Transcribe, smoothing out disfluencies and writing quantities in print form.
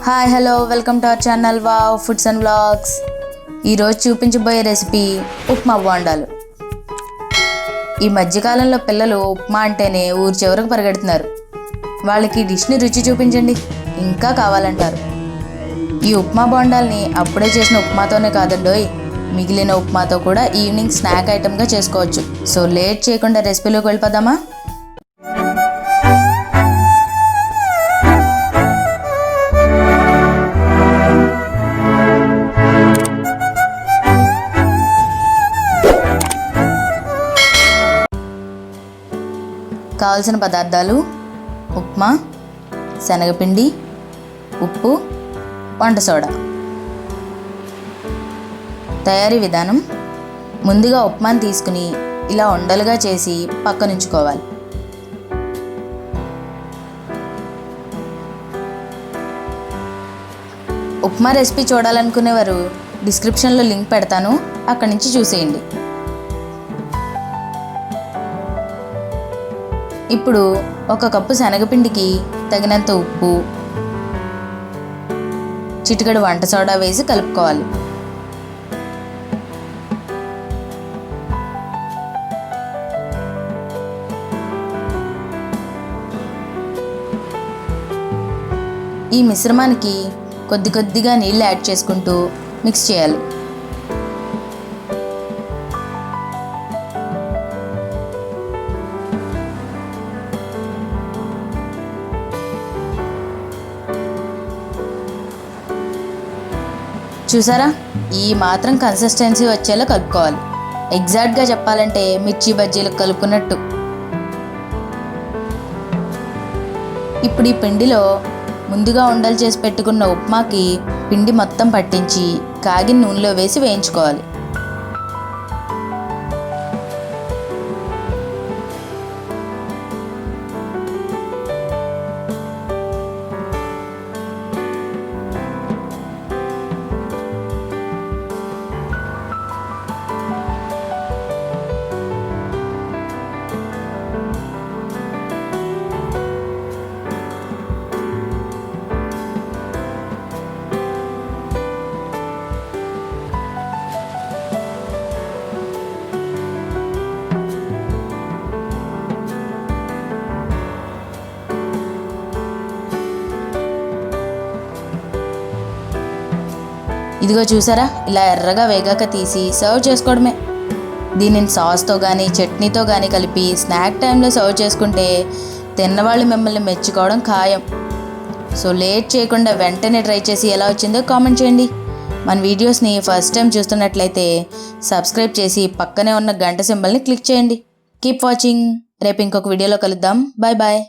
Hi hello welcome to our channel wow foods and vlogs. ఈరోజు చూపించబోయే recipe upma బోండాలు. ఈ మధ్యకాలంలో పిల్లలు ఉప్మా అంటేనే ఊరు చివరకు పరిగెడుతున్నారు. వాళ్ళకి డిష్ని రుచి చూపించండి ఇంకా కావాలంటారు. ఈ ఉప్మా బోండాల్ని అప్పుడే చేసిన ఉప్మాతోనే కాదండోయ్, మిగిలిన ఉప్మాతో కూడా ఈవినింగ్ స్నాక్ ఐటమ్గా చేసుకోవచ్చు. సో లేట్ చేయకుండా రెసిపీలోకి వెళ్ళిపోదామా? కావలసిన పదార్థాలు: ఉప్మా, శనగపిండి, ఉప్పు, వంట సోడా. తయారీ విధానం: ముందుగా ఉప్మాని తీసుకుని ఇలా ఉండలుగా చేసి పక్కనుంచుకోవాలి. ఉప్మా రెసిపీ చూడాలనుకునేవారు డిస్క్రిప్షన్లో లింక్ పెడతాను, అక్కడి నుంచి చూసేయండి. ఇప్పుడు ఒక కప్పు శనగపిండికి తగినంత ఉప్పు, చిటికెడు వంట సోడా వేసి కలుపుకోవాలి. ఈ మిశ్రమానికి కొద్ది కొద్దిగా నీళ్ళు యాడ్ చేసుకుంటూ మిక్స్ చేయాలి. చూసారా, ఈ మాత్రం కన్సిస్టెన్సీ వచ్చేలా కలుపుకోవాలి. ఎగ్జాక్ట్గా చెప్పాలంటే మిర్చి బజ్జీలకు కలుపుకున్నట్టు. ఇప్పుడు ఈ పిండిలో ముందుగా ఉండలు చేసి పెట్టుకున్న ఉప్మాకి పిండి మొత్తం పట్టించి కాగిన నూనెలో వేసి వేయించుకోవాలి. ఇదిగో చూసారా, ఇలా ఎర్రగా వేగాక తీసి సర్వ్ చేసుకోవడమే. దీనిని సాస్తో కానీ చట్నీతో కానీ కలిపి స్నాక్ టైంలో సర్వ్ చేసుకుంటే తిన్నవాళ్ళు మిమ్మల్ని మెచ్చుకోవడం ఖాయం. సో లేట్ చేయకుండా వెంటనే ట్రై చేసి ఎలా వచ్చిందో కామెంట్ చేయండి. మన వీడియోస్ని ఫస్ట్ టైం చూస్తున్నట్లయితే సబ్స్క్రైబ్ చేసి పక్కనే ఉన్న గంట సింబల్ని క్లిక్ చేయండి. Keep watching. రేపు ఇంకొక వీడియోలో కలుద్దాం. Bye bye.